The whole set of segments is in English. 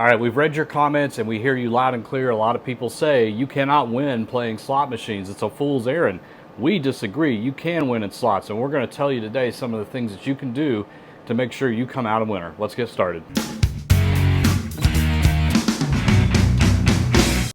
All right, we've read your comments and we hear you loud and clear. A lot of people say you cannot win playing slot machines. It's a fool's errand. We disagree. You can win in slots, and we're going to tell you today some of the things that you can do to make sure you come out a winner. Let's get started.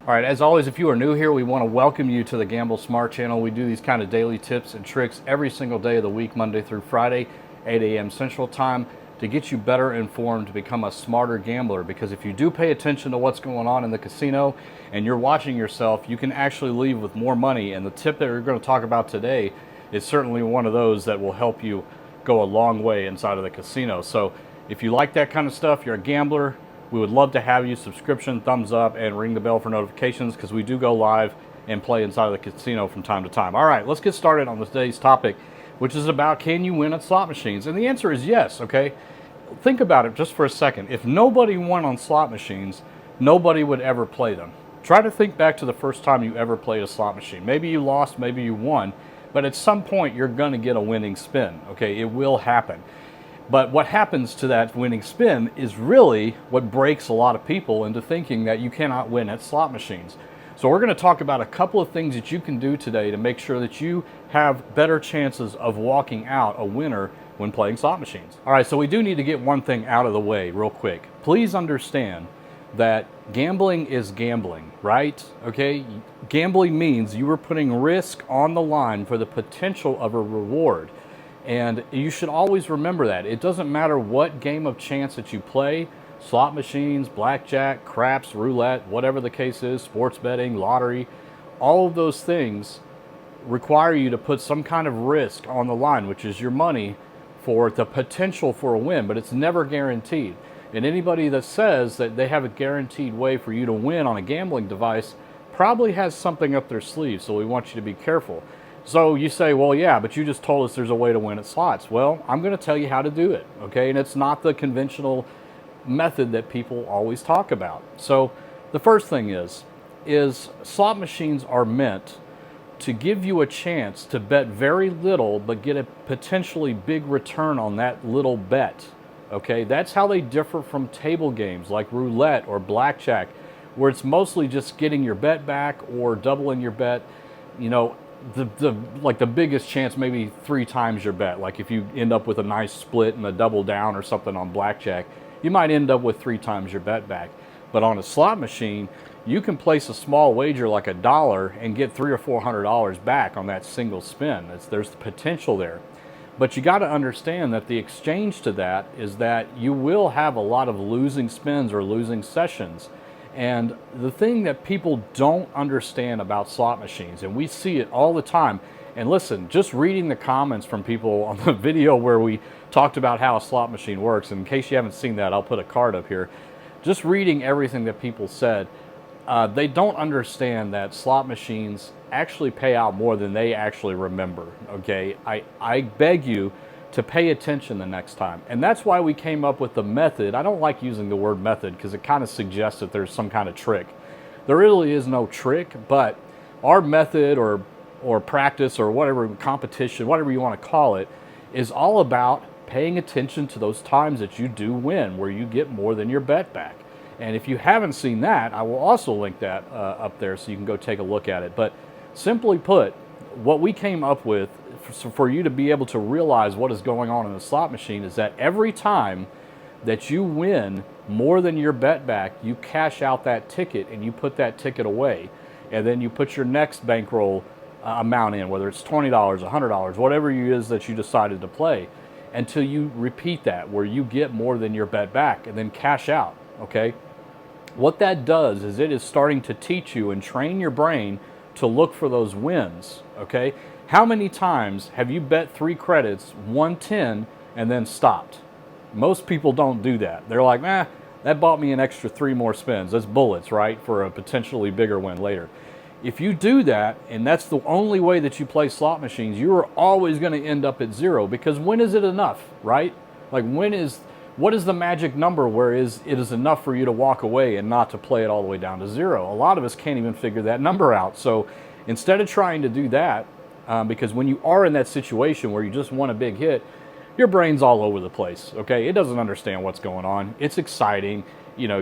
All right, as always, if you are new here, we want to welcome you to the Gamble Smart channel. We do these kind of daily tips and tricks every single day of the week, Monday through Friday, 8 a.m. Central Time, to get you better informed to become a smarter gambler. Because if you do pay attention to what's going on in the casino and you're watching yourself, you can actually leave with more money. And the tip that we're going to talk about today is certainly one of those that will help you go a long way inside of the casino. So if you like that kind of stuff, you're a gambler, we would love to have you. Subscription, thumbs up, and ring the bell for notifications, because we do go live and play inside of the casino from time to time. All right, let's get started on today's topic, which is about, can you win at slot machines? And the answer is yes, okay? Think about it just for a second. If nobody won on slot machines, nobody would ever play them. Try to think back to the first time you ever played a slot machine. Maybe you lost, maybe you won, but at some point you're going to get a winning spin, okay? It will happen. But what happens to that winning spin is really what breaks a lot of people into thinking that you cannot win at slot machines. So we're going to talk about a couple of things that you can do today to make sure that you have better chances of walking out a winner when playing slot machines. All right, so we do need to get one thing out of the way real quick. Please understand that gambling is gambling, right? Okay, gambling means you are putting risk on the line for the potential of a reward. And you should always remember that. It doesn't matter what game of chance that you play, slot machines, blackjack, craps, roulette, whatever the case is, sports betting, lottery, all of those things require you to put some kind of risk on the line, which is your money, for the potential for a win, but it's never guaranteed. And anybody that says that they have a guaranteed way for you to win on a gambling device probably has something up their sleeve, so we want you to be careful. So you say, well, yeah, but you just told us there's a way to win at slots. Well, I'm going to tell you how to do it, okay? And it's not the conventional method that people always talk about. So the first thing is slot machines are meant to give you a chance to bet very little but get a potentially big return on that little bet, okay? That's how they differ from table games like roulette or blackjack, where it's mostly just getting your bet back or doubling your bet. You know, the biggest chance, maybe 3 times your bet. Like if you end up with a nice split and a double down or something on blackjack, you might end up with 3 times your bet back. But on a slot machine, you can place a small wager like $1 and get $300 or $400 back on that single spin. There's the potential there. But you got to understand that the exchange to that is that you will have a lot of losing spins or losing sessions. And the thing that people don't understand about slot machines, and we see it all the time, and listen, just reading the comments from people on the video where we talked about how a slot machine works, and in case you haven't seen that, I'll put a card up here. Just reading everything that people said, they don't understand that slot machines actually pay out more than they actually remember, okay? I beg you to pay attention the next time. And that's why we came up with the method. I don't like using the word method because it kind of suggests that there's some kind of trick. There really is no trick, but our method or practice or whatever, competition, whatever you want to call it, is all about paying attention to those times that you do win, where you get more than your bet back. And if you haven't seen that, I will also link that up there so you can go take a look at it. But simply put, what we came up with for you to be able to realize what is going on in the slot machine is that every time that you win more than your bet back, you cash out that ticket and you put that ticket away. And then you put your next bankroll amount in, whether it's $20, $100, whatever it is that you decided to play, until you repeat that, where you get more than your bet back and then cash out, okay? What that does is it is starting to teach you and train your brain to look for those wins, okay? How many times have you bet 3 credits, won 10, and then stopped? Most people don't do that. They're like, that bought me an extra 3 more spins. That's bullets, right? For a potentially bigger win later. If you do that, and that's the only way that you play slot machines, you are always going to end up at 0, because when is it enough, right? Like what is the magic number where it is enough for you to walk away and not to play it all the way down to 0? A lot of us can't even figure that number out. So instead of trying to do that, because when you are in that situation where you just want a big hit, your brain's all over the place, okay? It doesn't understand what's going on. It's exciting. You know,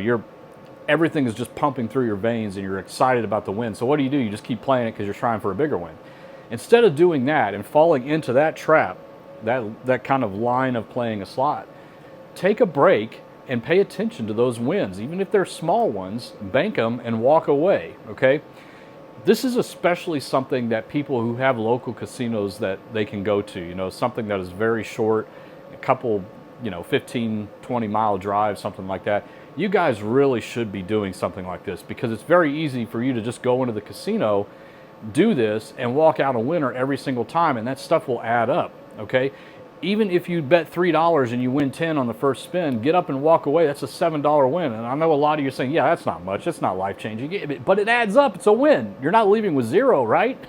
everything is just pumping through your veins and you're excited about the win. So what do? You just keep playing it because you're trying for a bigger win. Instead of doing that and falling into that trap, that kind of line of playing a slot, take a break and pay attention to those wins. Even if they're small ones, bank them and walk away, okay? This is especially something that people who have local casinos that they can go to, you know, something that is very short, a couple, you know, 15, 20 mile drive, something like that. You guys really should be doing something like this because it's very easy for you to just go into the casino, do this, and walk out a winner every single time, and that stuff will add up, okay? Even if you bet $3 and you win 10 on the first spin, get up and walk away. That's a $7 win. And I know a lot of you are saying, yeah, that's not much. It's not life-changing. But it adds up. It's a win. You're not leaving with zero, right?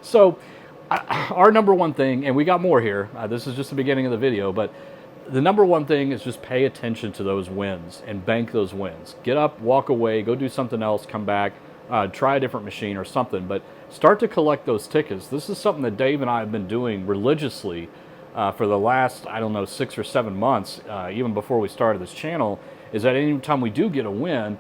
So our number one thing, and we got more here. This is just the beginning of the video, but the number one thing is just pay attention to those wins and bank those wins. Get up, walk away, go do something else, come back, try a different machine or something. But start to collect those tickets. This is something that Dave and I have been doing religiously for the last, I don't know, 6 or 7 months, even before we started this channel, is that any time we do get a win,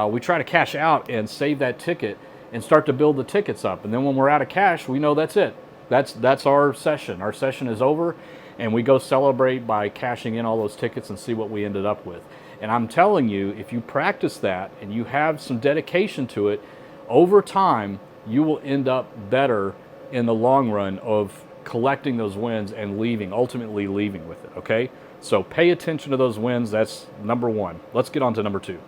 we try to cash out and save that ticket and start to build the tickets up. And then when we're out of cash, we know that's it. That's our session. Our session is over, and we go celebrate by cashing in all those tickets and see what we ended up with. And I'm telling you, if you practice that and you have some dedication to it, over time, you will end up better in the long run of collecting those wins and ultimately leaving with it, okay? So pay attention to those wins. That's number one. Let's get on to number two.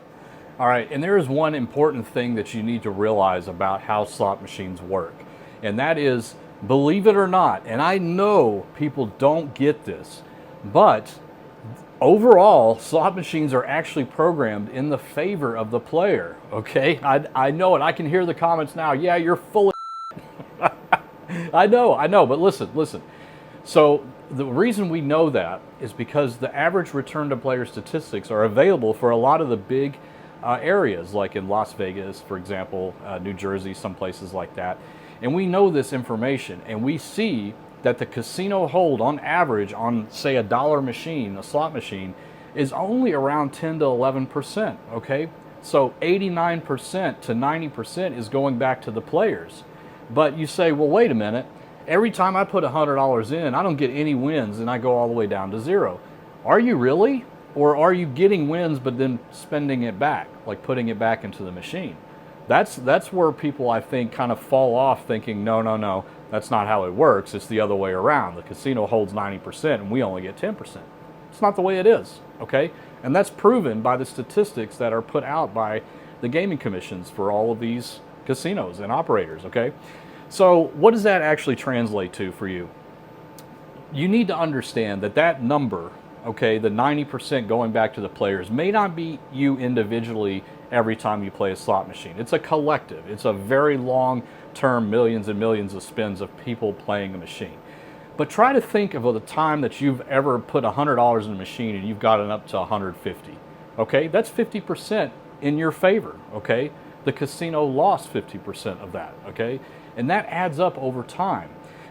All right, and there is one important thing that you need to realize about how slot machines work, and that is, believe it or not, and I know people don't get this, but overall, slot machines are actually programmed in the favor of the player, okay? I know it. I can hear the comments now. Yeah, you're full of I know, but listen. So the reason we know that is because the average return to player statistics are available for a lot of the big areas, like in Las Vegas, for example, New Jersey, some places like that. And we know this information, and we see that the casino hold on average on, say, a dollar machine, a slot machine, is only around 10 to 11%, okay? So 89% to 90% is going back to the players. But you say, well, wait a minute, every time I put $100 in, I don't get any wins and I go all the way down to zero. Are you really? Or are you getting wins but then spending it back, like putting it back into the machine? That's where people, I think, kind of fall off thinking, no, that's not how it works. It's the other way around. The casino holds 90% and we only get 10%. It's not the way it is, okay? And that's proven by the statistics that are put out by the gaming commissions for all of these casinos and operators, okay? So what does that actually translate to for you? You need to understand that number, okay, the 90% going back to the players, may not be you individually every time you play a slot machine. It's a collective. It's a very long-term, millions and millions of spins of people playing a machine. But try to think of the time that you've ever put $100 in a machine and you've gotten up to 150. Okay, that's 50% in your favor. Okay, the casino lost 50% of that. Okay, and that adds up over time.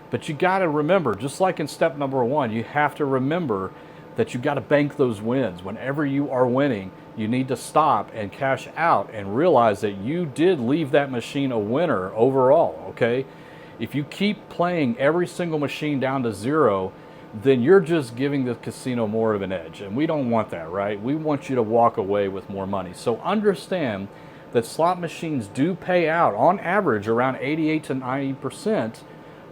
But you got to remember, just like in step number one, you have to remember that you got to bank those wins. Whenever you are winning, you need to stop and cash out and realize that you did leave that machine a winner overall. Okay. If you keep playing every single machine down to zero, then you're just giving the casino more of an edge. And we don't want that, right? We want you to walk away with more money. So understand that slot machines do pay out on average around 88 to 90%,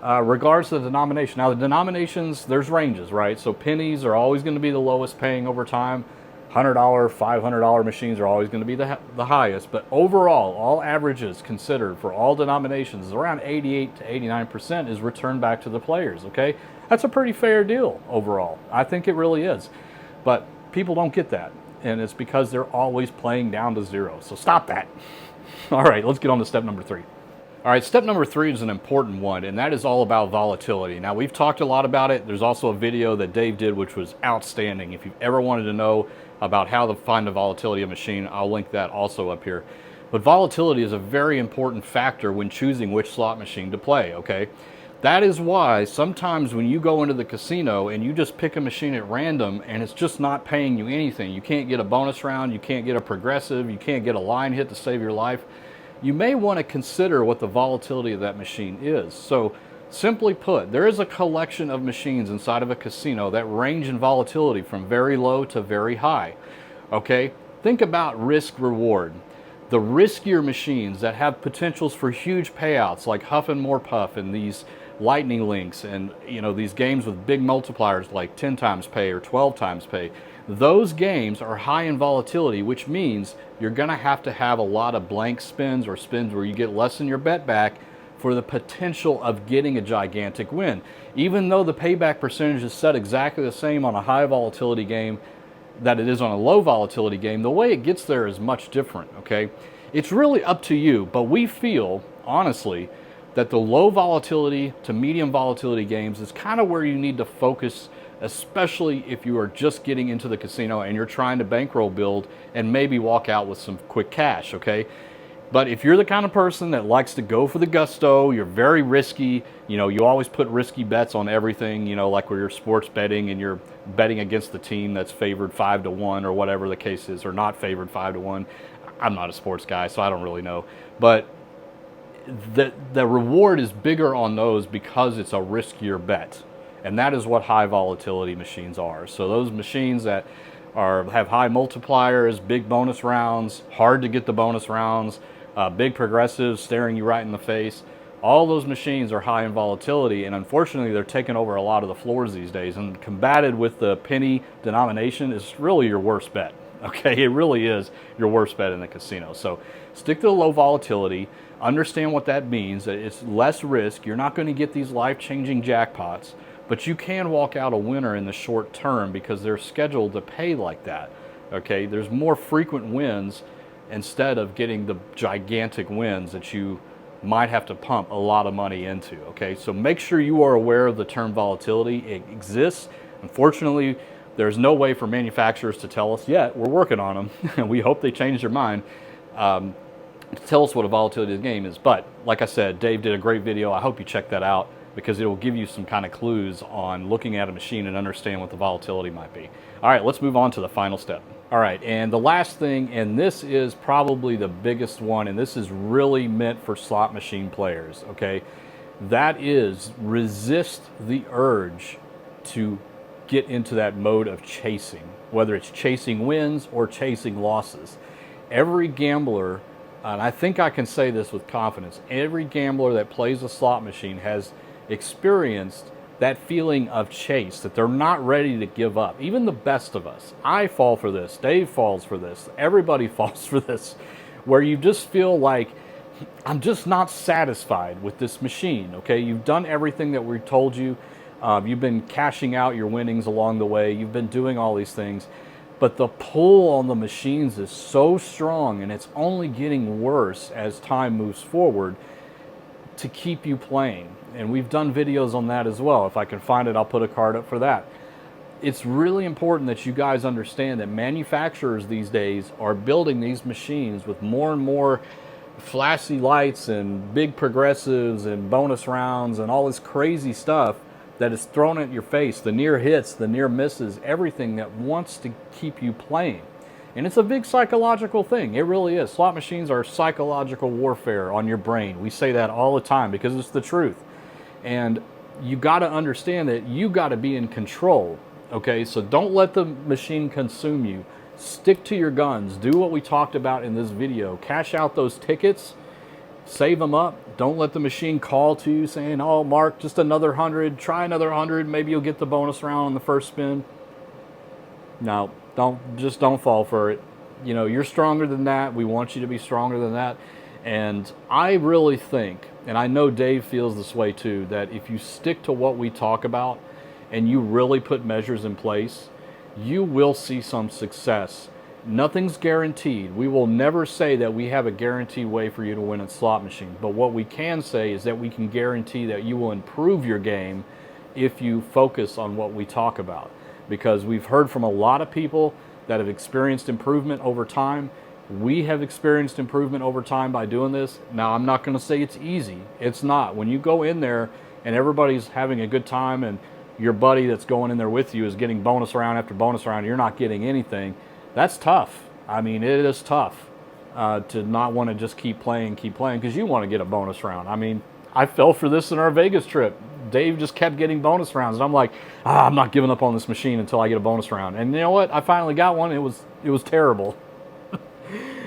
regardless of the denomination. Now the denominations, there's ranges, right? So pennies are always going to be the lowest paying over time. $100, $500 machines are always going to be the highest, but overall, all averages considered for all denominations, around 88 to 89% is returned back to the players, okay? That's a pretty fair deal overall. I think it really is, but people don't get that, and it's because they're always playing down to zero, so stop that. All right, let's get on to step number three. All right, step number three is an important one, and that is all about volatility. Now, we've talked a lot about it. There's also a video that Dave did, which was outstanding. If you've ever wanted to know about how to find the volatility of a machine, I'll link that also up here. But volatility is a very important factor when choosing which slot machine to play, okay? That is why sometimes when you go into the casino and you just pick a machine at random and it's just not paying you anything, you can't get a bonus round, you can't get a progressive, you can't get a line hit to save your life, you may want to consider what the volatility of that machine is. So simply put, there is a collection of machines inside of a casino that range in volatility from very low to very high. Okay, think about risk reward. The riskier machines that have potentials for huge payouts like Huff and More Puff and these lightning links and these games with big multipliers like 10 times pay or 12 times pay, those games are high in volatility, which means you're going to have a lot of blank spins or spins where you get less than your bet back for the potential of getting a gigantic win. Even though the payback percentage is set exactly the same on a high volatility game that it is on a low volatility game, the way it gets there is much different, okay? It's really up to you, but we feel, honestly, that the low volatility to medium volatility games is kind of where you need to focus, especially if you are just getting into the casino and you're trying to bankroll build and maybe walk out with some quick cash, okay? But if you're the kind of person that likes to go for the gusto, you're very risky, you always put risky bets on everything, like where you're sports betting and you're betting against the team that's favored 5-1 or whatever the case is, or not favored 5-1. I'm not a sports guy, so I don't really know. But the reward is bigger on those because it's a riskier bet. And that is what high volatility machines are. So those machines that have high multipliers, big bonus rounds, hard to get the bonus rounds, big progressives staring you right in the face, all those machines are high in volatility, and unfortunately they're taking over a lot of the floors these days, and combated with the penny denomination is really your worst bet. Okay, it really is your worst bet in the casino. So stick to the low volatility, understand what that means, that it's less risk, you're not going to get these life-changing jackpots, but you can walk out a winner in the short term because they're scheduled to pay like that. Okay, there's more frequent wins instead of getting the gigantic wins that you might have to pump a lot of money into. Okay, so make sure you are aware of the term volatility. It exists. Unfortunately, there's no way for manufacturers to tell us yet. We're working on them, and we hope they change their mind to tell us what a volatility of the game is. But like I said, Dave did a great video. I hope you check that out, because it will give you some kind of clues on looking at a machine and understand what the volatility might be. All right, let's move on to the final step. All right, and the last thing, and this is probably the biggest one, and this is really meant for slot machine players, okay? That is, resist the urge to get into that mode of chasing, whether it's chasing wins or chasing losses. Every gambler, and I think I can say this with confidence, every gambler that plays a slot machine has experienced that feeling of chase, that they're not ready to give up. Even the best of us. I fall for this. Dave falls for this. Everybody falls for this, where you just feel like, I'm just not satisfied with this machine, okay? You've done everything that we told you. You've been cashing out your winnings along the way. You've been doing all these things. But the pull on the machines is so strong, and it's only getting worse as time moves forward to keep you playing. And we've done videos on that as well. If I can find it, I'll put a card up for that. It's really important that you guys understand that manufacturers these days are building these machines with more and more flashy lights and big progressives and bonus rounds and all this crazy stuff that is thrown at your face, the near hits, the near misses, everything that wants to keep you playing. And it's a big psychological thing. It really is. Slot machines are psychological warfare on your brain. We say that all the time because it's the truth. And you got to understand that you got to be in control. Okay, so don't let the machine consume you. Stick to your guns. Do what we talked about in this video. Cash out those tickets. Save them up. Don't let the machine call to you saying, oh, Mark, just another 100. Try another 100. Maybe you'll get the bonus round on the first spin. No, don't fall for it. You're stronger than that. We want you to be stronger than that. And I really think, and I know Dave feels this way too, that if you stick to what we talk about and you really put measures in place, you will see some success. Nothing's guaranteed. We will never say that we have a guaranteed way for you to win a slot machine. But what we can say is that we can guarantee that you will improve your game if you focus on what we talk about. Because we've heard from a lot of people that have experienced improvement over time. We have experienced improvement over time by doing this. Now, I'm not going to say it's easy. It's not. When you go in there and everybody's having a good time, and your buddy that's going in there with you is getting bonus round after bonus round, and you're not getting anything, that's tough. I mean, it is tough to not want to just keep playing, because you want to get a bonus round. I mean, I fell for this in our Vegas trip. Dave just kept getting bonus rounds, and I'm like, I'm not giving up on this machine until I get a bonus round. And you know what? I finally got one. It was terrible,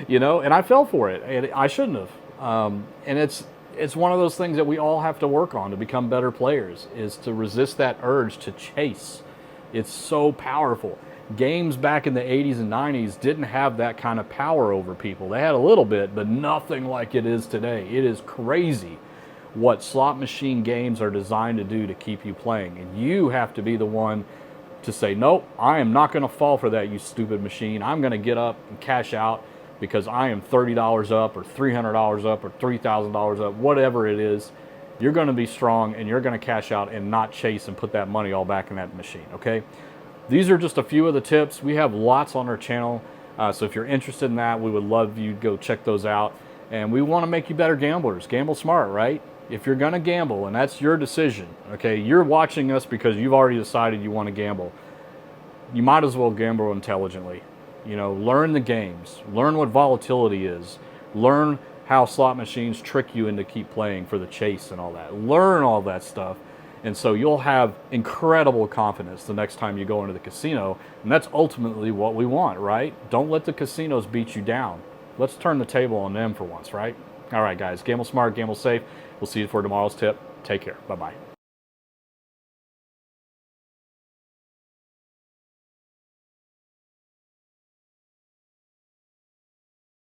you know, and I fell for it. And I shouldn't have. And it's one of those things that we all have to work on to become better players, is to resist that urge to chase. It's so powerful. Games back in the 80s and 90s didn't have that kind of power over people. They had a little bit, but nothing like it is today. It is crazy what slot machine games are designed to do to keep you playing. And you have to be the one to say, nope, I am not going to fall for that, you stupid machine. I'm going to get up and cash out because I am $30 up or $300 up or $3,000 up, whatever it is. You're going to be strong, and you're going to cash out and not chase and put that money all back in that machine, okay? These are just a few of the tips. We have lots on our channel, so if you're interested in that, we would love you to go check those out. And we want to make you better gamblers. Gamble smart, right? If you're going to gamble, and that's your decision, okay, you're watching us because you've already decided you want to gamble, you might as well gamble intelligently. You know, learn the games, learn what volatility is, learn how slot machines trick you into keep playing for the chase and all that. Learn all that stuff, and so you'll have incredible confidence the next time you go into the casino, and that's ultimately what we want, right? Don't let the casinos beat you down. Let's turn the table on them for once, right? All right, guys, gamble smart, gamble safe. We'll see you for tomorrow's tip. Take care. Bye-bye.